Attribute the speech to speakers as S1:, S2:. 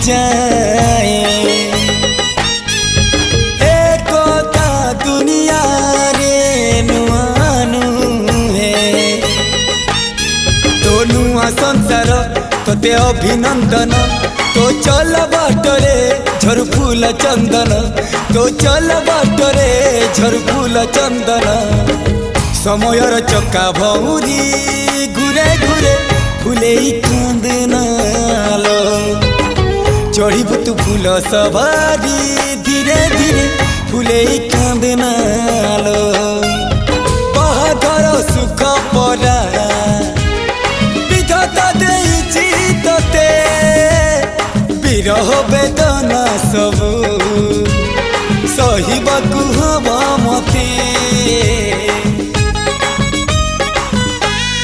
S1: जाए एकता दुनिया रे नुआनु है तो नुआ संसार तोते अभिनंदन तो चल बाटरे झर फूल चंदन तो चल बाटरे झर फूल चंदन समयर चक्का भौरी घुरे घुरे फूले कांदनालो चढ़ीबु तू फूल सवारी धीरे धीरे फूले कांदनालो बाहाघर सुख परा विधाता देइछि तोते विरह वेदना सबु सहिबाकु हवा मते।